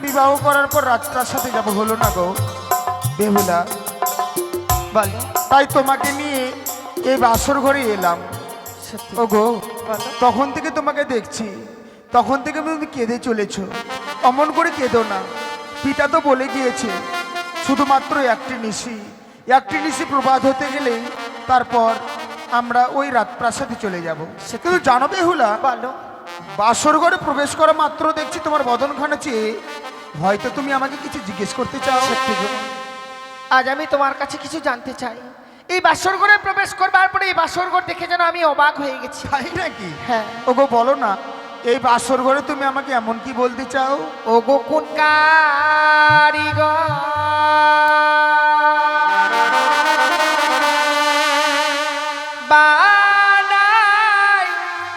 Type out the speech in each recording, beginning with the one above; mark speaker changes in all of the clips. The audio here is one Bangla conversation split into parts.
Speaker 1: বিবাহ করার পর রাজপ্রাসাদে যাব, হলো না গো বেহুলা।
Speaker 2: বলো।
Speaker 1: তাই তোমাকে নিয়ে এই বাসর ঘরে এলাম।
Speaker 2: সত্যি
Speaker 1: ও গো,
Speaker 2: বলো।
Speaker 1: তখন থেকে তোমাকে দেখছি, তখন থেকে তুমি কেঁদে চলেছো। অমন করে কেঁদো না, পিতা তো বলে গিয়েছে শুধুমাত্র একটি নিশি প্রবাদ হতে গেলেই তারপর আমরা ওই রাজপ্রাসাদে চলে যাব। কিন্তু জানো বেহুলা,
Speaker 2: বলো।
Speaker 1: বাসর ঘরে প্রবেশ করা মাত্র দেখছি তোমার বদনখানা চেয়ে হয়তো তুমি আমাকে কিছু জিজ্ঞেস করতে চাও।
Speaker 2: সত্যি গো, আজ আমি তোমার কাছে কিছু জানতে চাই। এই বাসর ঘরে প্রবেশ করবার পরে এই বাসর ঘর দেখে যেন আমি অবাক হয়ে গেছি।
Speaker 1: তাই নাকি?
Speaker 2: হ্যাঁ।
Speaker 1: ওগো বলো না, এই বাসর ঘরে তুমি আমাকে এমন কি বলতে চাও?
Speaker 2: ও গো কোন কারিগর বানাই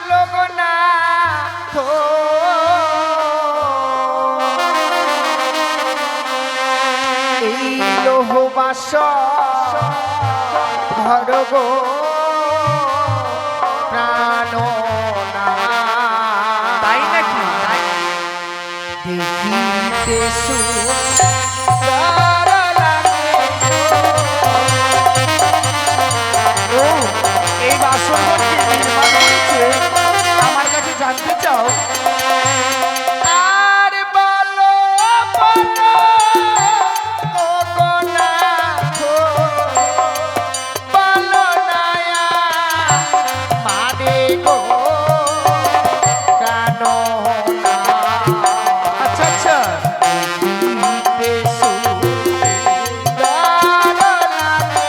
Speaker 2: লোকনাথ, এই লোহ বাস ঘর গো প্রাণনা।
Speaker 1: তাই নাকি?
Speaker 2: দেখিতে সুন্দর লাগে
Speaker 1: ও, এই বাসর ঘর কে নির্মাণ করেছে আমার কাছে জানতে চাও?
Speaker 2: আর বলো বলো ও গোনাথ, বলো নায়া মানে গো কানো না।
Speaker 1: আচ্ছা আচ্ছা,
Speaker 2: দেখিতে সুন্দর লাগে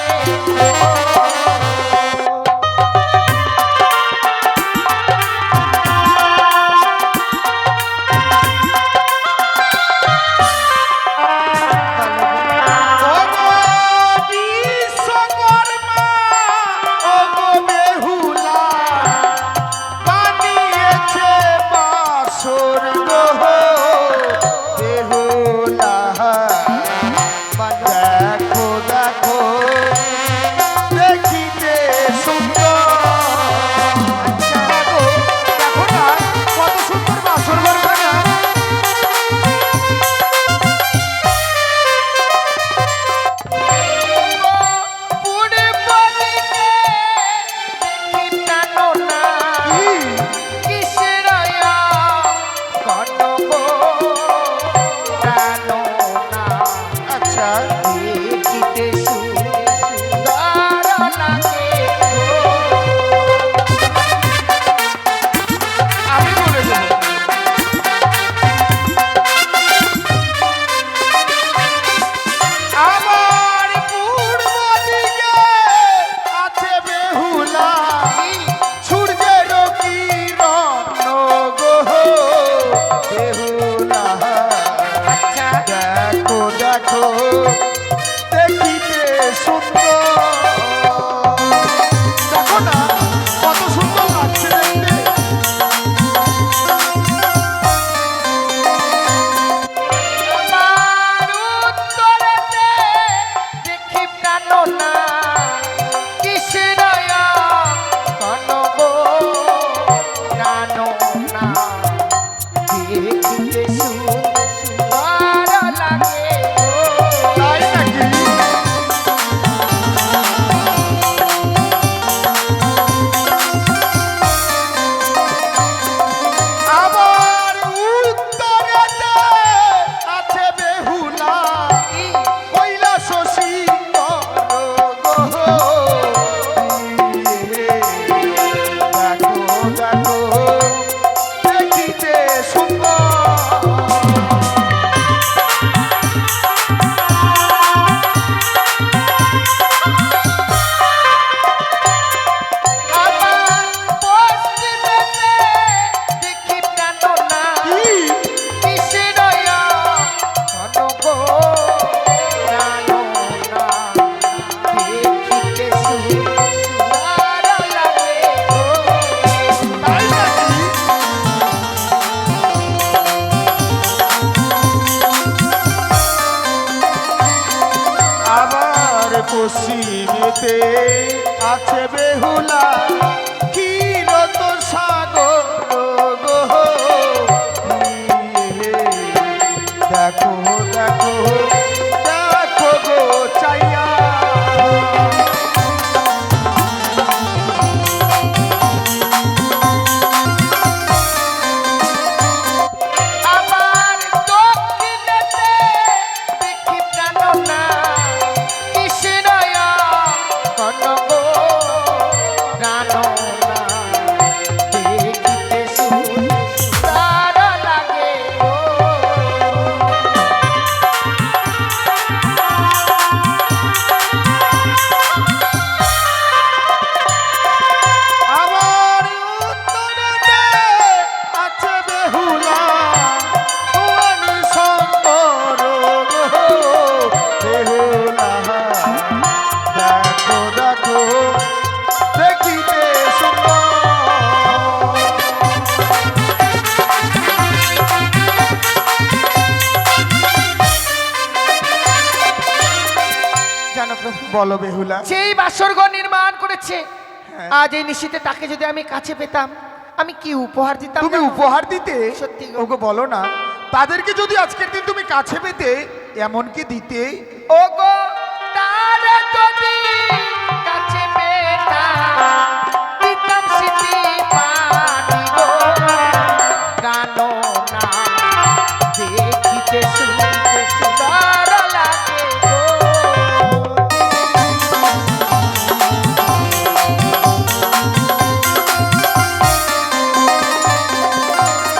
Speaker 1: ওগো বিশ্বকর্মা, ওগো বেহুলা, বানিয়েছে বাসর ঘর বেহুলা। দেখো দেখো দেখিতে সুন্দর। দেখো, দেখো না কত সুন্দর বাসর ঘরখানা।
Speaker 2: পুরে বলিতে দেখি টানো না কিসেরায়া কনক টানো না।
Speaker 1: আচ্ছা,
Speaker 2: দেখিতে সুন্দর লাগে
Speaker 1: আমি বলে দেবো। আমার পূর্ব দিকে আছে বেহুলা, সূর্যের কিরণ গো বেহুলা।
Speaker 2: আচ্ছা
Speaker 1: দেখো দেখো দেখিতে সুন্দর। দেখো না কত সুন্দর লাগছে দেখতে।
Speaker 2: আমার উত্তরেতে দেখি টানো না কিসেরায়া কনক টানো না। দেখিতে সুন্দর লাগে
Speaker 1: তাই নাকি? আমার উত্তরেতে আছে বেহুলা, কৈলাস শিখর গো। দেখো দেখো দেখিতে সুন্দর।
Speaker 2: আমার পশ্চিমেতে দেখি টানো না কিসেরায়া কনক টানো না। দেখিতে সুন্দর লাগে
Speaker 1: তাই নাকি? আবার পশ্চিমেতে আছে বেহুলা, ক্ষীরত সাগর গো। দেখো দেখো দেখো গো চাইয়া।
Speaker 2: আমার দক্ষিণেতে দেখি প্রাণনা কৃষ্ণয় কনক প্রাণনা দেখিতে সুন্দর লাগে গো।
Speaker 1: আমার উত্তরেতে আছে বেহুলা ভুবনী শঙ্কর গো, বেহুলা দেখো দেখো দেখিতে সুন্দর।
Speaker 2: জানো প্রভু,
Speaker 1: বলো বেহুলা।
Speaker 2: সেই বাসরঘর নির্মাণ করেছে, আজ এই নিশীথে তাকে যদি আমি কাছে পেতাম, আমি কি উপহার দিতাম
Speaker 1: তুমি
Speaker 2: জানো?
Speaker 1: উপহার দিতে?
Speaker 2: সত্যি গো।
Speaker 1: ওগো বলো না, তাদেরকে যদি আজকের দিন তুমি কাছে পেতে এমন কি দিতে?
Speaker 2: ওগো তারে যদি কাছে পেতাম, দিতাম স্মৃতি পানি গো। প্রাণনা দেখিতে শুনিতে সুন্দর লাগে গো।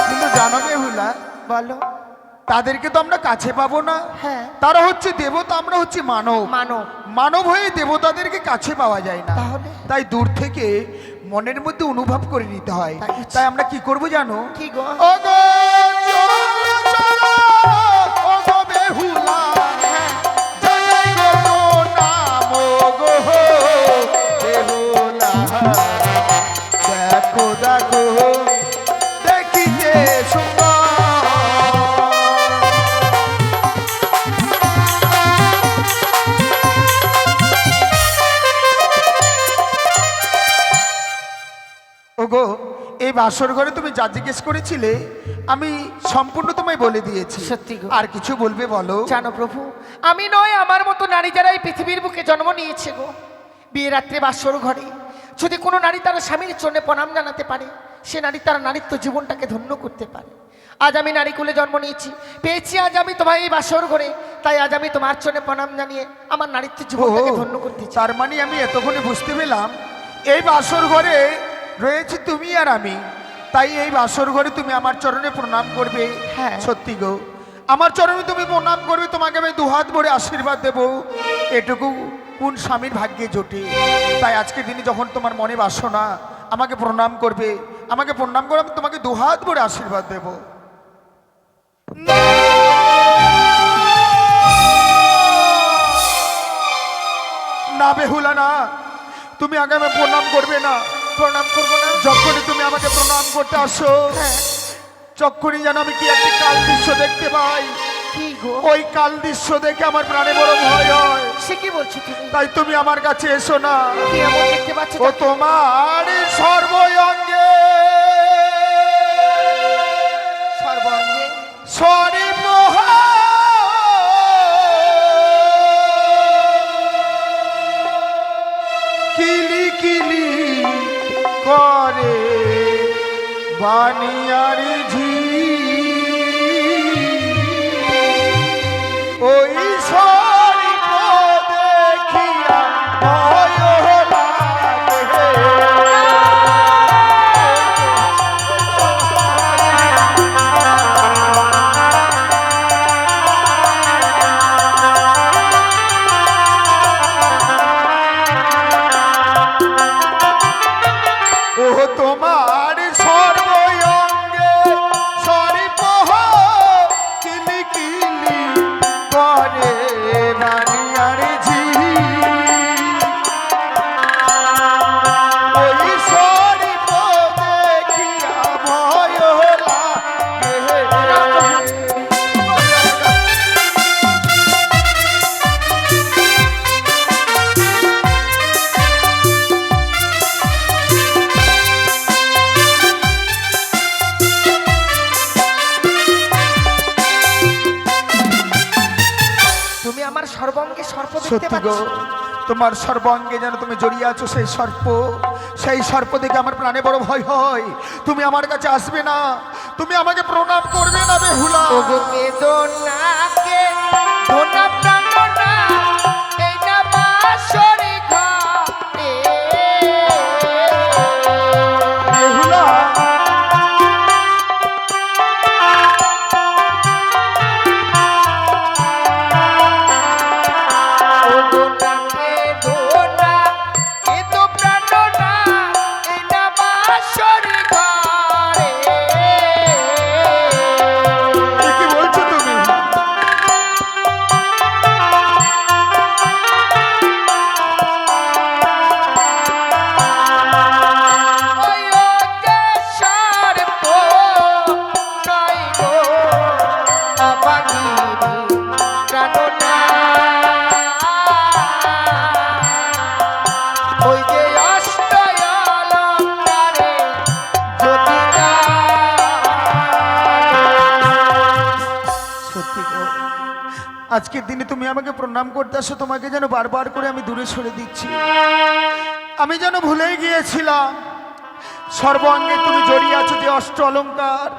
Speaker 1: কিন্তু জানো বেহুলা,
Speaker 2: বলো।
Speaker 1: তাদেরকে তো আমরা কাছে পাবো না।
Speaker 2: হ্যাঁ,
Speaker 1: তারা হচ্ছে দেবতা, আমরা হচ্ছে মানব।
Speaker 2: মানব।
Speaker 1: মানব হয়ে দেবতাদেরকে কাছে পাওয়া যায় না,
Speaker 2: তাহলে?
Speaker 1: তাই দূর থেকে মনের মধ্যে অনুভব করে নিতে হয়।
Speaker 2: তাই বুঝছি।
Speaker 1: তাই আমরা কি করব জানো?
Speaker 2: কি গো?
Speaker 1: ওগো চলো চলো, ওগো বেহুলা, যাই গো তোর নাম ওগো বেহুলা, দেখো দেখো দেখিতে সুন্দর। ওগো এই বাসর ঘরে তুমি যা জিজ্ঞেস করেছিলে আমি সম্পূর্ণ তোমায় বলে দিয়েছি।
Speaker 2: সত্যি গো।
Speaker 1: আর কিছু বলবে বলো?
Speaker 2: জানো প্রভু, আমি নয় আমার মতো নারী যারা এই পৃথিবীর বুকে জন্ম নিয়েছে গো, বিয়ে রাত্রে বাসর ঘরে যদি কোনো নারী তার স্বামীর চরণে প্রণাম জানাতে পারে, সে নারী তার নারীত্ব জীবনটাকে ধন্য করতে পারে। আজ আমি নারী কুলে জন্ম নিয়েছি, পেয়েছি আজ আমি তোমার এই বাসর ঘরে, তাই আজ আমি তোমার চরণে প্রণাম জানিয়ে আমার নারীত্ব জীবনটাকে ধন্য করতে চাই।
Speaker 1: তার মানে আমি এতক্ষণে বুঝতে পেলাম এই বাসর ঘরে রয়েছে তুমি আর আমি, তাই এই বাসর ঘরে তুমি আমার চরণে প্রণাম করবে।
Speaker 2: হ্যাঁ।
Speaker 1: সত্যি গো, আমার চরণে তুমি প্রণাম করবে, তোমাকে আমি দুহাত ভরে আশীর্বাদ দেব। এটুকু কোন স্বামীর ভাগ্যে জোটে? তাই আজকের দিনে যখন তোমার মনে বাসনা আমাকে প্রণাম করবে, আমাকে প্রণাম করে আমি তোমাকে দুহাত ভরে আশীর্বাদ দেব। না বেহুলা না, তুমি আগে আমাকে প্রণাম করবে না।
Speaker 2: প্রণাম করবো না?
Speaker 1: যখনই তুমি আমাকে প্রণাম করতে আসো,
Speaker 2: হ্যাঁ।
Speaker 1: যখনই যেন আমি কি একটি কাল দৃশ্য দেখতে পাই,
Speaker 2: কি গো?
Speaker 1: ওই কাল দৃশ্য দেখে আমার প্রাণে বড় ভয় হয়।
Speaker 2: সে কি বলছো তুমি?
Speaker 1: তাই তুমি আমার কাছে এসো না।
Speaker 2: কি এমন দেখতে পাচ্ছ?
Speaker 1: ও তোমার সর্বঙ্গে
Speaker 2: সর্বাঙ্গে
Speaker 1: সরিমোহ কিলি কিলি করে বানিয়ারি ঝি, ওই সরিপ দেখিয়া ভয় লাগে।
Speaker 2: আমার সর্বাঙ্গে সর্প দেখতে
Speaker 1: সত্যি গো,
Speaker 2: পাচ্ছি।
Speaker 1: তোমার সর্বাঙ্গে যেন তুমি জড়িয়ে আছো সেই সর্প দেখে আমার প্রাণে বড় ভয় হয়। তুমি আমার কাছে আসবে না, তুমি আমাকে প্রণাম করবে না বেহুলা।
Speaker 2: ওগো কেদনা কেদনা প্রাণনা এই না বাসরি ঘরে
Speaker 1: বেহুলা,
Speaker 2: ওগো না কেদনা কেদো প্রাণনা এই না বাসরি ঘরে
Speaker 1: এ কি বলছো তুমি? সত্যি গো, আজকের দিনে তুমি আমাকে প্রণাম করতে আসো, তোমাকে যেন বারবার করে আমি দূরে সরে দিচ্ছি। আমি যেন ভুলেই গিয়েছিলাম সর্বাঙ্গে তুমি জড়িয়ে আছো যে অষ্ট অলংকার,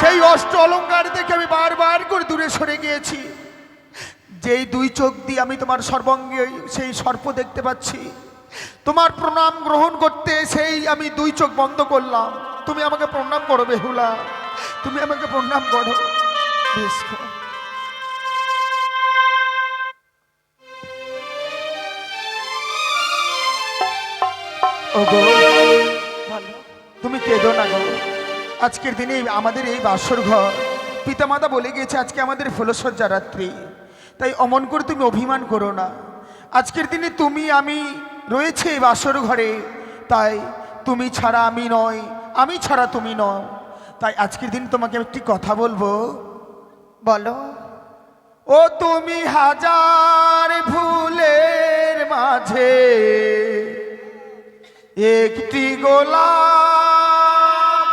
Speaker 1: সেই অষ্ট অলংকার দেখে আমি বারবার করে দূরে সরে গিয়েছি। যেই দুই চোখ দিয়ে আমি তোমার সর্বাঙ্গে সেই সর্প দেখতে পাচ্ছি, তোমার প্রণাম গ্রহণ করতে সেই আমি দুই চোখ বন্ধ করলাম। তুমি আমাকে প্রণাম করো বেহুলা, তুমি আমাকে প্রণাম করো।
Speaker 2: বেশ গো।
Speaker 1: ওগো,
Speaker 2: বলো।
Speaker 1: তুমি কেঁদো না গো। আজকের দিনে আমাদের এই বাসর ঘর, পিতামাতা বলে গিয়েছে আজকে আমাদের ফুলসজ্জা রাত্রি, তাই অমন করে তুমি অভিমান করো না। আজকের দিনে তুমি আমি রয়েছে এই বাসর ঘরে, তাই তুমি ছাড়া আমি নয়, আমি ছাড়া তুমি নও। তাই আজকের দিন তোমাকে একটি কথা বলবো।
Speaker 2: বলো।
Speaker 1: ও তুমি হাজার ফুলের মাঝে একটি গোলাপ,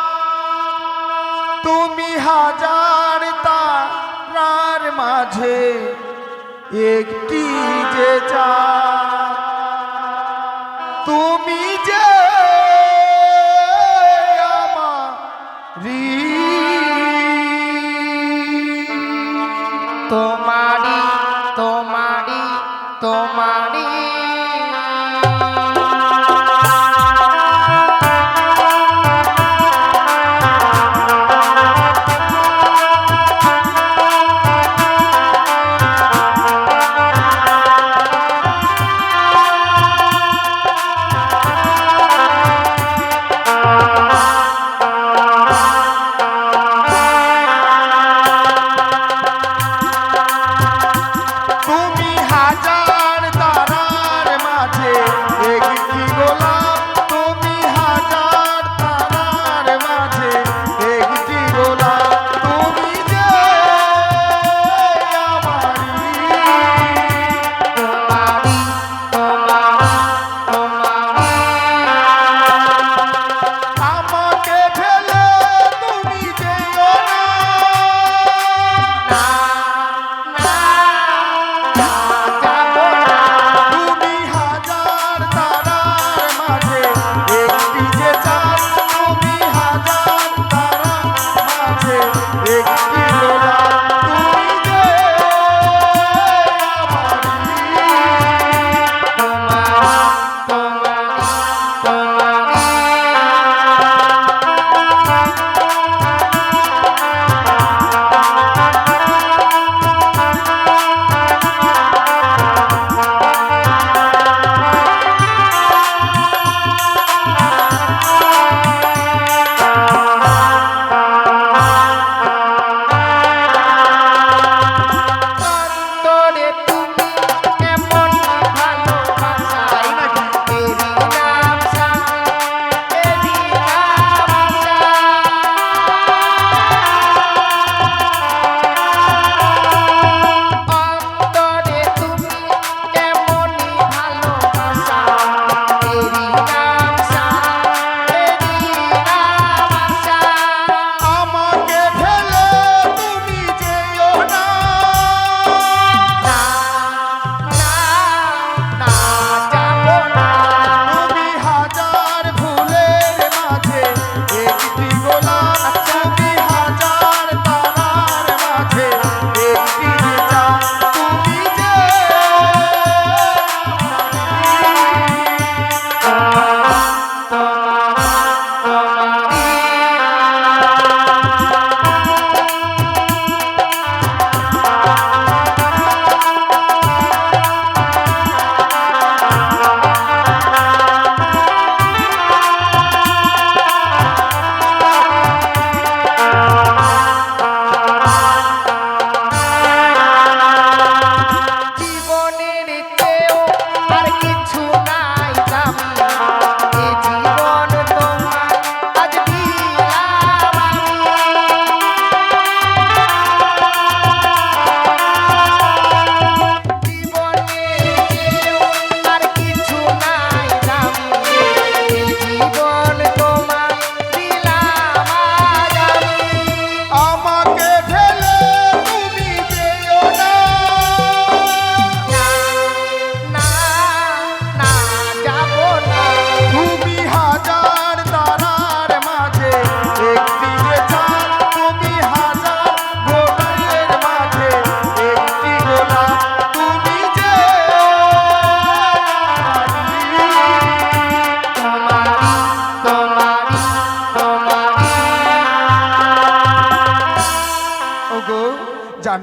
Speaker 1: তুমি হাজার তারার মাঝে একটি যে চাঁদ, তুমি যে আমারি,
Speaker 2: তোমারি তোমারি তোমারি
Speaker 1: তুমি হাজার তারা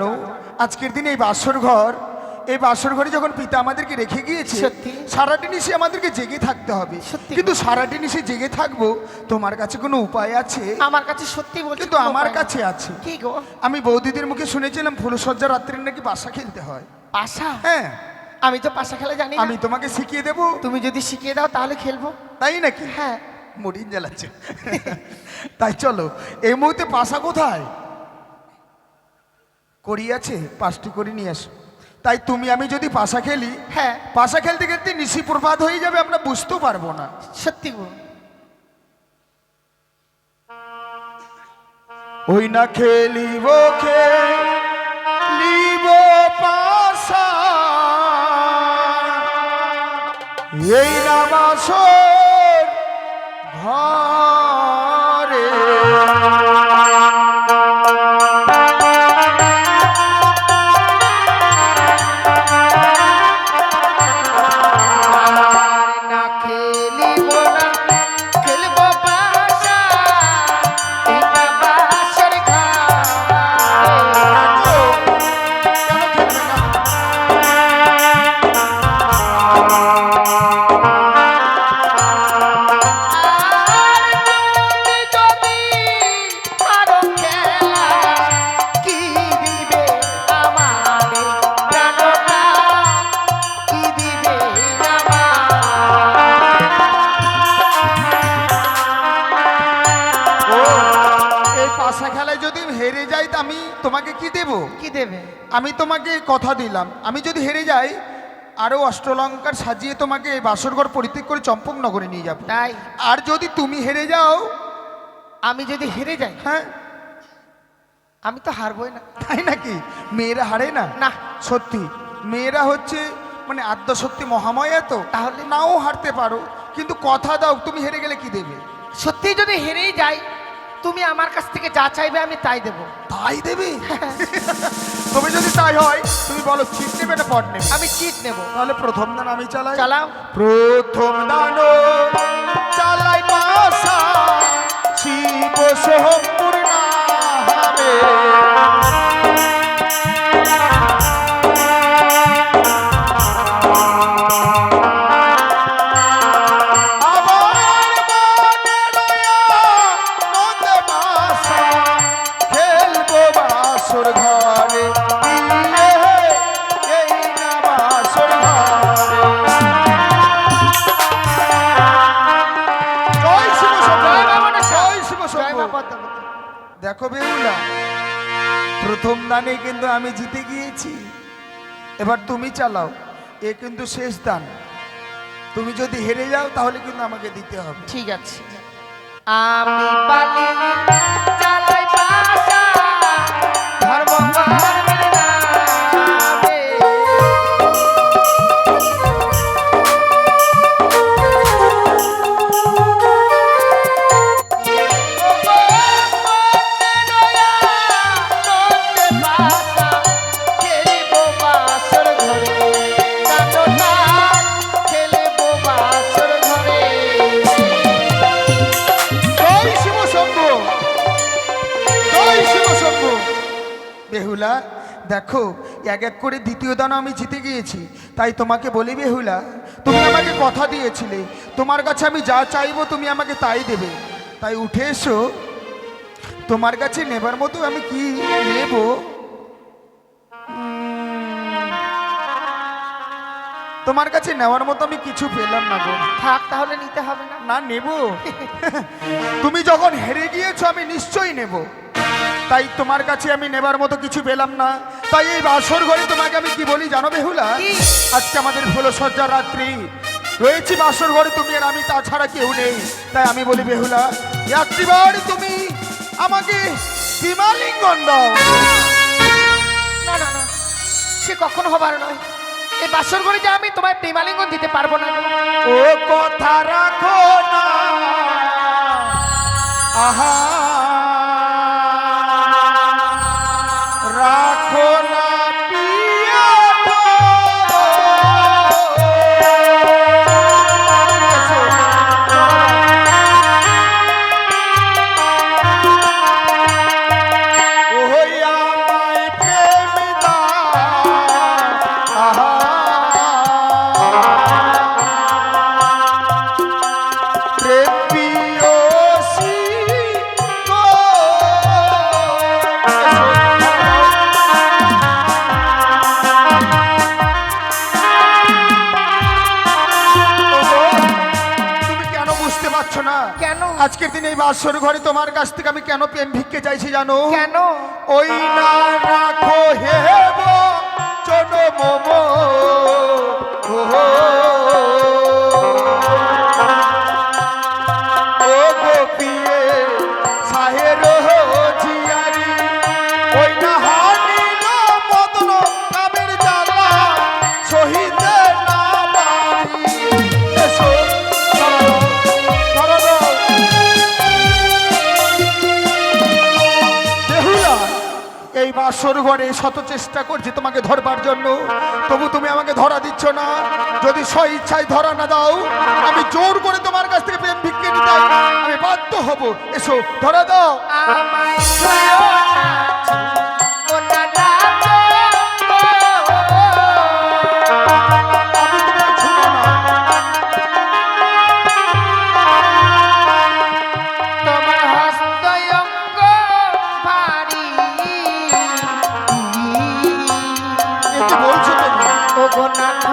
Speaker 1: জানো আজকের দিনে এই বাসর ঘরে যখন পিতা আমাদেরকে রেখে গিয়েছে
Speaker 2: সত্যি?
Speaker 1: সারাটি নিশি আমাদেরকে জেগে থাকতে হবে।
Speaker 2: সত্যি?
Speaker 1: কিন্তু সারাটি নিশি জেগে থাকবো, তোমার কাছে কোনো উপায় আছে?
Speaker 2: আমার কাছে সত্যি বলছি,
Speaker 1: কিন্তু
Speaker 2: কোনো
Speaker 1: আমার
Speaker 2: উপায় নেই।
Speaker 1: কাছে আছে।
Speaker 2: কি গো?
Speaker 1: আমি বৌদিদের মুখে শুনেছিলাম ফুলসজ্জা রাত্রে নাকি পাশা খেলতে হয়।
Speaker 2: পাশা?
Speaker 1: হ্যাঁ,
Speaker 2: আমি তো পাশা খেলা জানি না।
Speaker 1: আমি তোমাকে শিখিয়ে দেবো।
Speaker 2: তুমি যদি শিখিয়ে দাও তাহলে খেলবো।
Speaker 1: তাই নাকি?
Speaker 2: হ্যাঁ।
Speaker 1: মরিন জ্বালাচ্ছে। তাই চলো, এই মুহূর্তে পাশা কোথায়? করি আছে, 5টি করি নিয়ে আসো। তাই তুমি আমি যদি পাশা খেলি,
Speaker 2: হ্যাঁ।
Speaker 1: পাশা খেলতে খেলতে নিশি প্রভাত হয়ে যাবে, আমরা বুঝতেও পারবো না।
Speaker 2: সত্যি গো।
Speaker 1: ওই না খেলিব খেলিব পাশা, এই না বাসর ঘরে।
Speaker 2: না খেলিব না, খেলবো পাশা, এই না বাসর ঘরে।
Speaker 1: কেন খেলবে না? ও, এই পাশা খেলায় যদি হেরে যাই তা আমি তোমাকে কি দেব?
Speaker 2: কি দেবে?
Speaker 1: আমি তোমাকে কথা দিলাম, আমি যদি হেরে যাই আরো অষ্টলঙ্কার সাজিয়ে তোমাকে এই বাসরঘর পরিত্যাগ করে চম্পকনগরে নিয়ে যাব।
Speaker 2: তাই?
Speaker 1: আর যদি তুমি হেরে যাও,
Speaker 2: আমি যদি হেরে যাই,
Speaker 1: হ্যাঁ
Speaker 2: আমি তো হারবই না।
Speaker 1: তাই নাকি? মেয়েরা হারে না?
Speaker 2: না।
Speaker 1: সত্যি, মেয়েরা হচ্ছে মানে আদ্যশক্তি মহাময়া, তো
Speaker 2: তাহলে?
Speaker 1: নাও হারতে পারো, কিন্তু কথা দাও তুমি হেরে গেলে কি দেবে?
Speaker 2: সত্যি যদি হেরেই যাই, তুমি আমার কাছ থেকে যা চাইবে আমি তাই দেবো।
Speaker 1: তাই দেবে? তুমি যদি তাই হয় তুমি বলো, চিট নেবে না পট নেবে?
Speaker 2: আমি চিট নেব।
Speaker 1: তাহলে প্রথম দান আমি চালাই।
Speaker 2: চালাও।
Speaker 1: প্রথম দান চালাই পাশা, শিব সম্পূর্ণ হবে। আমার মনে লয়া নন্দে পাশা, খেলবো বাসর ঘরে, এই না বাসর ঘরে। জয় শিব শম্ভু,
Speaker 2: জয় মা মনসা।
Speaker 1: জয় শিব
Speaker 2: জয় মা
Speaker 1: শম্ভু।
Speaker 2: পদ্মাবতী।
Speaker 1: দেখো বেহুলা, প্রথম দানে কিন্তু আমি জিতে গিয়েছি, এবার তুমি চালাও। এ কিন্তু শেষ দান, তুমি যদি হেরে যাও তাহলে কিন্তু আমাকে দিতে হবে।
Speaker 2: ঠিক আছে। আমি বালি চালাই পাশা, ধর্ম কর্মের নামে।
Speaker 1: জয় শিব শম্ভু, জয় শিব শম্ভু। বেহুলা দেখো, এক এক করে দ্বিতীয় দান আমি জিতে গিয়েছি, তাই তোমাকে বলি বেহুলা, তুমি আমাকে কথা দিয়েছিলে তোমার কাছে আমি যা চাইবো তুমি আমাকে তাই দেবে। তাই উঠে এসো, তোমার কাছে নেবার মতো আমি কি নেব? তোমার কাছে নেওয়ার মতো আমি কিছু পেলাম না গো।
Speaker 2: থাক, তাহলে নিতে হবে না।
Speaker 1: না, নেব। তুমি যখন হেরে গিয়েছো আমি নিশ্চয়ই নেব, তাই তোমার কাছে আমি নেবার মতো কিছু পেলাম না। তাই এই বাসর ঘরে তোমাকে আমি কি বলি জানো বেহুলা?
Speaker 2: কি?
Speaker 1: আজকে আমাদের ফুলসজ্জা রাত্রি রয়েছি বাসর ঘরে, তুমি আর আমি, তাছাড়া কেউ নেই। তাই আমি বলি বেহুলা, একটিবার তুমি আমাকে বিমালিঙ্গন দাও।
Speaker 2: না না না, সে কখনো হবার নয়। এই বাসর ঘরে যে আমি তোমায় প্রেমালিঙ্গন দিতে পারবো না।
Speaker 1: ও কথা রাখো না, আহা রাখো না পিয়া গো। ওই আমায় প্রেমে দিন এই বাসর ঘরে তোমার কাছ থেকে আমি কেন প্রেম ভিক্ষে চাইছি জানো?
Speaker 2: কেন?
Speaker 1: ওই না রাখো হে চনো মোমো ও গোপিয়ে সাহের জিয়ারি ওই না হানিল মদন কামের জ্বালা শহীদে না বাড়ি এসো ধরো বেহুলা এই বাসর ঘরে শত চেষ্টা করছি তোমাকে ধরবার জন্য, তবু তুমি আমাকে ধরা দিচ্ছ না। যদি স্ব ইচ্ছায় ধরা না দাও, আমি জোর করে তোমার কাছ থেকে প্রেম ভিক্ষে নিতে আমি বাধ্য হব। এসো ধরা দাও।
Speaker 2: আমায় ছুঁয়ো না, ও না ডাকো।
Speaker 1: আমি তোমাকে ছুঁবো না।
Speaker 2: তোমার হস্ত অঙ্গ ভারী।
Speaker 1: এ কি বলছো তুমি?
Speaker 2: ও গো নাথ,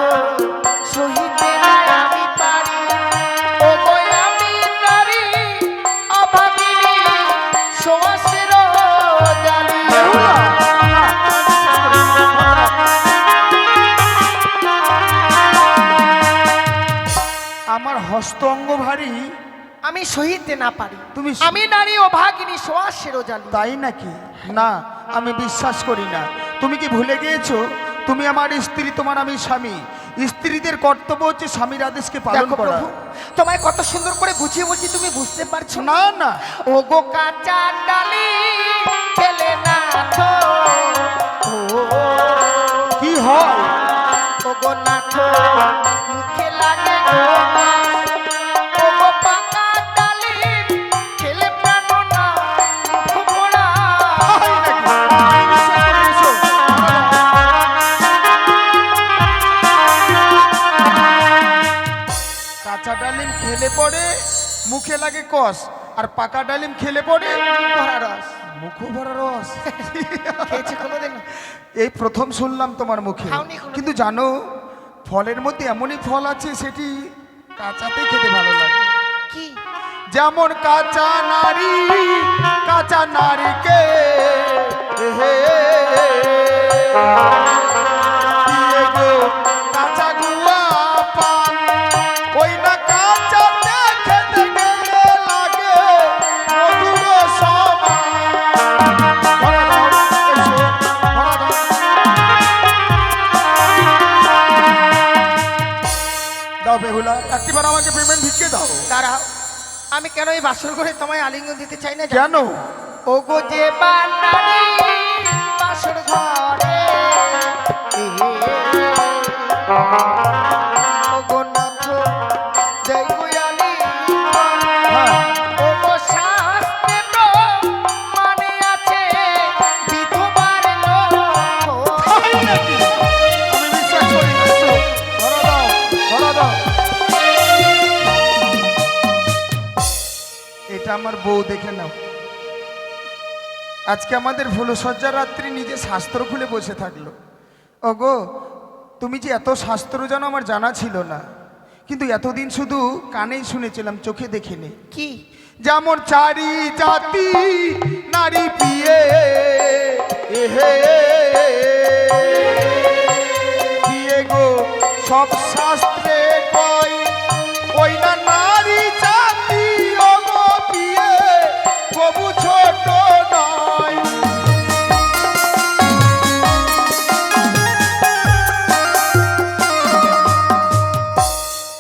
Speaker 2: সহিতে না আমি পারি। ও গো আমি নারী অভাগিনী, সুবাসের জালি।
Speaker 1: বেহুলা, না, আমার হস্ত অঙ্গ ভারী।
Speaker 2: আমি সহিতে না পারি।
Speaker 1: তুমি
Speaker 2: আমি নারী অভাগিনী, সুবাসের জালি।
Speaker 1: তাই নাকি? না, আমি বিশ্বাস করি না। তুমি কি ভুলে গিয়েছো তুমি আমার স্ত্রী, তোমার আমি স্বামী। স্ত্রীদের কর্তব্য হচ্ছে স্বামীর আদেশকে পালন
Speaker 2: দেখো
Speaker 1: করা।
Speaker 2: প্রভু, তোমায় কত সুন্দর করে গুছিয়ে বলছি, তুমি বুঝতে পারছো না?
Speaker 1: না না,
Speaker 2: ও গো কাঁচা ডালি খেলে না তো।
Speaker 1: কি হয়?
Speaker 2: ও গো নাথ, মুখে লাগে গো মাছ। ও গো পাকা ডালি খেলে প্রাণ না, মুখ পোড়া।
Speaker 1: তাই নাকি? আমি বিশ্বাস করি, এসো। কাঁচা ডালিম খেলে পড়ে মুখে লাগে কষ, আর পাকা ডালিম খেলে পড়ে
Speaker 2: ভরা রস।
Speaker 1: মুখ ভরা রস।
Speaker 2: খেয়েছি কোনোদিন?
Speaker 1: এই প্রথম শুনলাম তোমার মুখে।
Speaker 2: খাওনি কোনোদিন?
Speaker 1: কিন্তু জানো, ফলের মধ্যে এমনই ফল আছে সেটি কাঁচাতেই খেতে ভালো লাগে।
Speaker 2: কি?
Speaker 1: যেমন কাঁচা নারী, কাঁচা নারীকে দিয়ে গো কাঁচা গুয়া পান, ওই না কাঁচাতে খেতে গেলে লাগে মধুর সমান। ধরা দাও, এসো, ধরা দাও। দাও বেহুলা, একটিবার আমাকে পেমেন্ট ভিক্ষে দাও।
Speaker 2: দাঁড়াও, আমি কেন এই বাসর ঘরে তোমায় আলিঙ্গন দিতে চাই না জানো?
Speaker 1: কেন?
Speaker 2: ও গো যে বানানি বাসর ঘরে, ও গো নাথ জয় গুয়ালি।
Speaker 1: হ্যাঁ,
Speaker 2: ও গো শাস্ত্রে তো মানে আছে বিধবার লোক।
Speaker 1: তাই নাকি? আমি বিশ্বাস করি না। এসো, ধরা দাও, ধরা দাও। এটা আমার বউ, দেখে নাও। আজকে আমাদের ভুলসজ্জা রাত্রি নিজে শাস্ত্র খুলে বসে থাকলো। ওগো, তুমি যে এত শাস্ত্র জানো আমার জানা ছিল না, কিন্তু এতদিন শুধু কানেই শুনেছিলাম, চোখে দেখিনি।
Speaker 2: কি?
Speaker 1: যেমন চারি জাতি নারী পিয়ে এহে পিয়ে গো সব শাস্ত্রে কয়, ওই না নারী জাতি ওগো পিয়ে কবু ছোট নয়।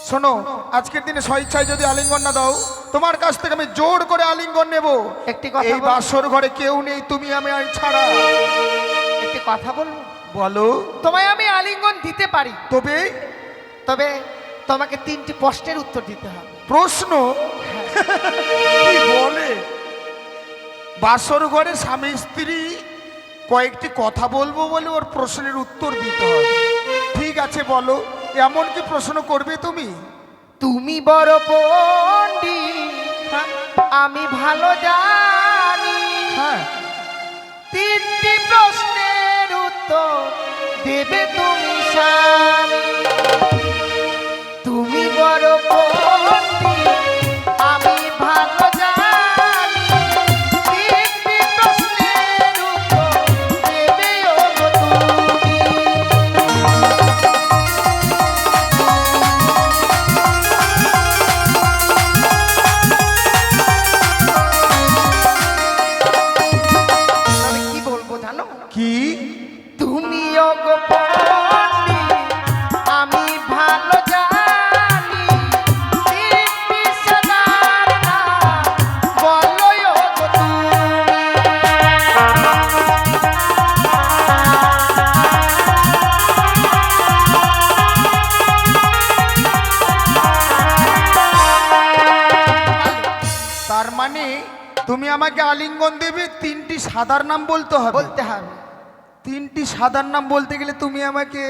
Speaker 1: শোনো, আজকের দিনে স্বেচ্ছায় যদি আলিঙ্গন না দাও, তোমার কাছ থেকে আমি জোর করে আলিঙ্গন নেব।
Speaker 2: একটি কথা
Speaker 1: এই
Speaker 2: বল-
Speaker 1: বাসর ঘরে কেউ নেই, তুমি আমি আর ছাড়া।
Speaker 2: একটি কথা বলবো?
Speaker 1: বলো।
Speaker 2: তোমায় আমি আলিঙ্গন দিতে পারি,
Speaker 1: তবে
Speaker 2: তবে তোমাকে 3টি প্রশ্নের উত্তর দিতে হবে।
Speaker 1: প্রশ্ন? কি বলে? বাসর ঘরে স্বামী স্ত্রী কয়েকটি কথা বলবো বলে ওর প্রশ্নের উত্তর দিতে হবে। ঠিক আছে, বলো, এমন কি প্রশ্ন করবে তুমি?
Speaker 2: তুমি বড় পণ্ডিত, আমি ভালো জানি।
Speaker 1: হ্যাঁ,
Speaker 2: 3টি প্রশ্নের উত্তর দেবে তুমি স্বামী। তুমি বড় পণ্ডিত, আমি ভালো জানি। গো পণ্ডিত, আমি ভালো জানি তিনটি সাদার নাম বলো গো তুমি।
Speaker 1: তার মানে তুমি আমাকে আলিঙ্গন দেবে, তিনটি সাদার নাম বলতে হবে।
Speaker 2: বলতে হবে।
Speaker 1: তিনটি সাদার নাম বলতে গেলে তুমি আমাকে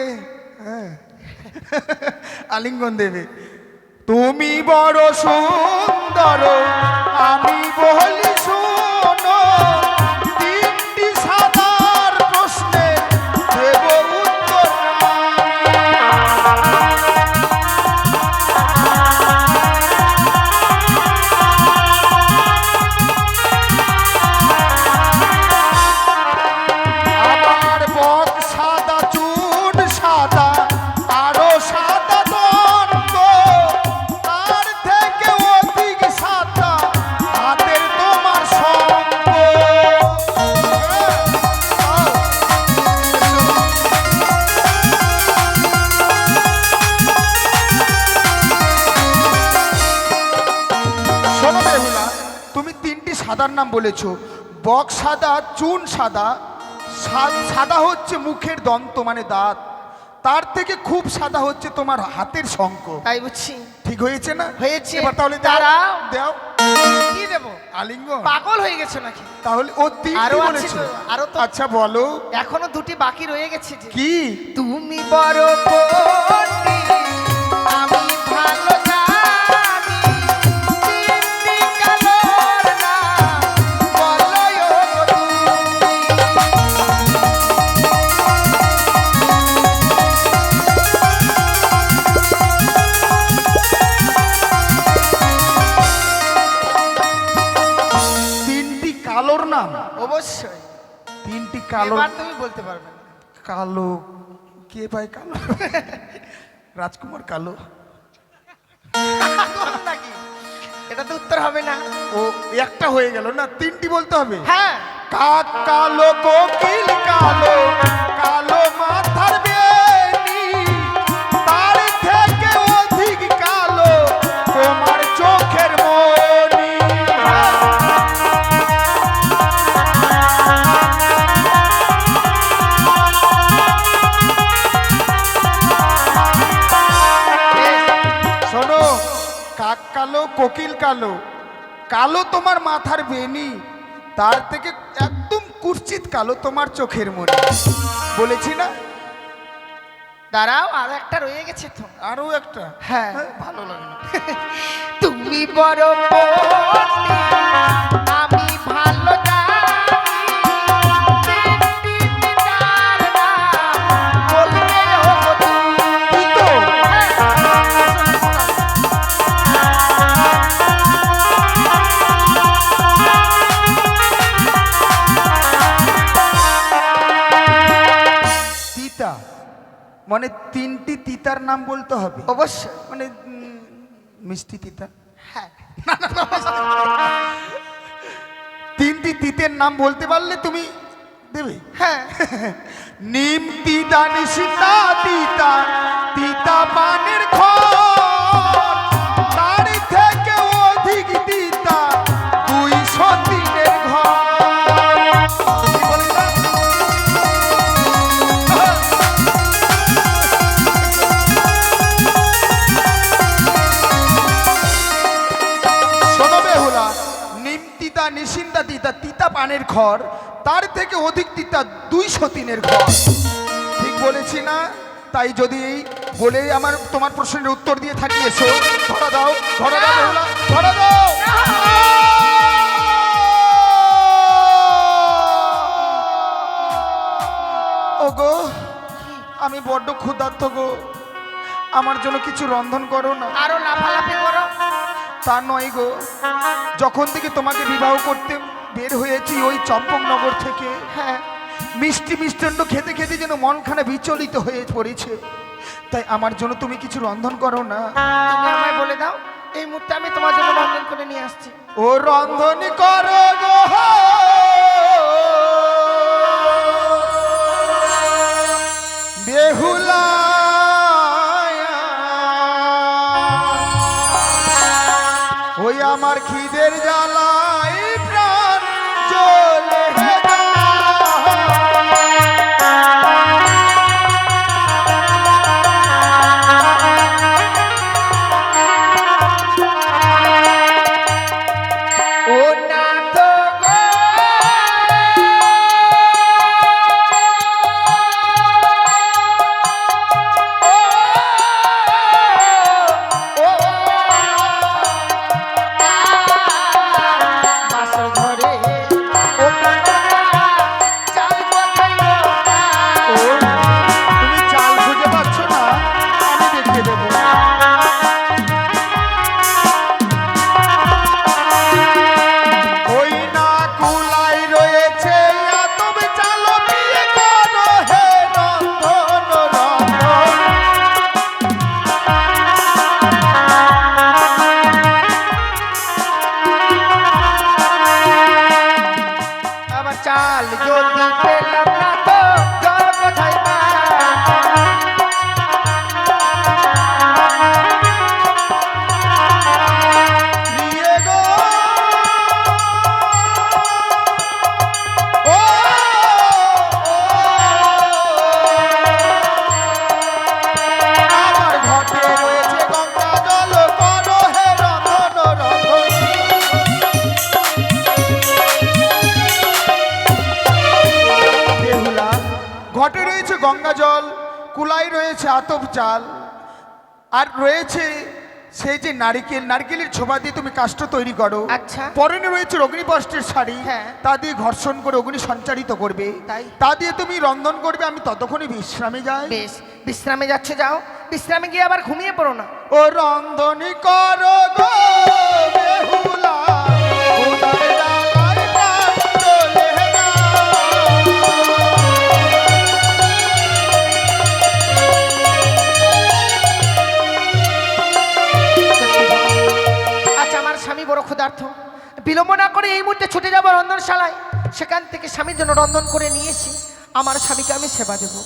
Speaker 1: আলিঙ্গন দেবে। তুমি বড় সুন্দর, আমি বলি শোনো, তিনটি সাদার প্রশ্নে দেব উত্তর আমার বক সাদা, চুন সাদা, আরো সাদা দন্ত, তার থেকে অধিক সাদা হাতের তোমার সঙ্গ। শোনো বেহুলা, তুমি তিনটি সাদার নাম বলেছো, বক সাদা, চুন সাদা। সাদা হচ্ছে মুখের দন্ত মানে দাঁত, তার থেকে খুব সাদা হচ্ছে তোমার হাতের শঙ্খ।
Speaker 2: তাই বুঝছি।
Speaker 1: ঠিক হয়েছে না?
Speaker 2: হয়েছে।
Speaker 1: এবার তাহলে
Speaker 2: দাঁড়াও।
Speaker 1: দাও
Speaker 2: কি দেবো?
Speaker 1: আলিঙ্গন।
Speaker 2: পাগল হয়ে গেছো নাকি?
Speaker 1: তাহলে ও তিনটি
Speaker 2: আরো আছে
Speaker 1: বলেছো।
Speaker 2: তো, আরো তো।
Speaker 1: আচ্ছা বলো
Speaker 2: এখনো দুটি বাকি রয়ে গেছে যে।
Speaker 1: কি?
Speaker 2: তুমি বড় পণ্ডিত, আমি ভালো জানি তিনটি কালোর নাম বলো গো তুমি।
Speaker 1: তিনটি কালোর নাম?
Speaker 2: অবশ্যই।
Speaker 1: তিনটি কালো।
Speaker 2: এবার তুমি বলতে পারবে না।
Speaker 1: কালো কে ভাই? কালো রাজকুমার কালো।
Speaker 2: নাকি? এটা তো উত্তর হবে না।
Speaker 1: ও একটা হয়ে গেল না, তিনটি বলতে হবে।
Speaker 2: হ্যাঁ।
Speaker 1: কাক কালো, কোকিল কালো, কালো মাথার বেনি, তার থেকে অধিক কালো তোমার চোখের মনি। শোনো, কাক কালো, কোকিল কালো, কালো তোমার মাথার বেনি, তার থেকে একদম কুৎসিত কালো তোমার চোখের মনি। বলেছি না?
Speaker 2: দাঁড়াও, আর একটা রয়ে গেছে তো।
Speaker 1: আরো একটা।
Speaker 2: হ্যাঁ।
Speaker 1: ভালো লাগে না।
Speaker 2: তুমি বড় পণ্ডিত, আমি ভালো জানি তিনটি পিতার নাম বলবে গো তুমি।
Speaker 1: এই তো। তিতা মানে তিনটি তিতার নাম বলতে হবে।
Speaker 2: অবশ্যই।
Speaker 1: মানে মিষ্টি তিতা।
Speaker 2: হ্যাঁ।
Speaker 1: তিনটি তিতের নাম বলতে পারলে তুমি দেবে।
Speaker 2: হ্যাঁ।
Speaker 1: নিম তিতা, নিশিতা তিতা, তিতা পানের খড়, তার থেকে অধিক তিতা 200 দিনের ঘর। কি বলে না? শোনো বেহুলা, নিম তিতা, নিশিন্দা তিতা, তিতা পানের খড়, তার থেকে অধিক তিতা 200 দিনের ঘর। ঠিক বলেছি না? তাই যদি বলে আমার তোমার প্রশ্নের উত্তর দিয়ে থাকি, এসো ধরা দাও, ধরা দাও বেহুলা, ধরা দাও। ওগো, আমি বড্ড ক্ষুধার্ত গো, আমার জন্য কিছু রন্ধন করো না।
Speaker 2: আরো লাফালাফি করো।
Speaker 1: তা নয় গো, যখন থেকে তোমাকে বিবাহ করতে বের হয়েছি ওই চম্পকনগর থেকে,
Speaker 2: হ্যাঁ,
Speaker 1: মিষ্টি মিষ্টান্ন খেতে খেতে যেন মনখানা বিচলিত হয়ে পড়েছে। তাই আমার জন্য তুমি কিছু রন্ধন করো না।
Speaker 2: তুমি আমায় বলে দাও, এই মুহূর্তে আমি তোমার জন্য রন্ধন করে নিয়ে আসছি।
Speaker 1: ও রন্ধনই করো গো। আমার খিদের জ্বালাই প্রাণ জ্বলে যায়।
Speaker 2: ও নাথ গো ও বাসর ঘরে ও চাল কোথায় গো?
Speaker 1: ও, তুমি চাল খুঁজে পাচ্ছ না, আমি দেখিয়ে দেবো। ওই না কুলাই রয়েছে আতপ চাল দিয়ে করো হে রন্ধন রন্ধন।
Speaker 2: আবার চাল যদি পেলাম না তো জল কোথায় পাই?
Speaker 1: প্রিয়ে গো, ও, আমার ঘটে রয়েছে গঙ্গা জল করো হে রন্ধন রন্ধন। বেহুলা, ঘটে রয়েছে গঙ্গা জল, কুলাই রয়েছে আতপ চাল, আর রয়েছে সেই যে নারকেল, নারকেলের ছোবা দিয়ে তুমি কাষ্ঠ তৈরি করো।
Speaker 2: আচ্ছা।
Speaker 1: পরনে রয়েছে অগ্নিপষ্টের শাড়ি,
Speaker 2: হ্যাঁ।
Speaker 1: তা দিয়ে ঘর্ষণ করে অগ্নি সঞ্চারিত করবে,
Speaker 2: তাই?
Speaker 1: তা দিয়ে তুমি রন্ধন করবে, আমি ততক্ষণে বিশ্রামে যাই।
Speaker 2: বেশ, বিশ্রামে যাচ্ছে যাও, বিশ্রামে গিয়ে আবার ঘুমিয়ে পড়ো না।
Speaker 1: ও রন্ধনী করো গো বেহুলা, উদার জ্বালায় প্রাণ জ্বলে যায়।
Speaker 2: আচ্ছা, আমার স্বামী বড় ক্ষুধার্ত, বিলম্ব না করে এই মুহূর্তে ছুটে যাবো রন্ধনশালায়, সেখান থেকে স্বামীর জন্য রন্ধন করে নিয়ে এসে আমার স্বামীকে আমি সেবা দেবো।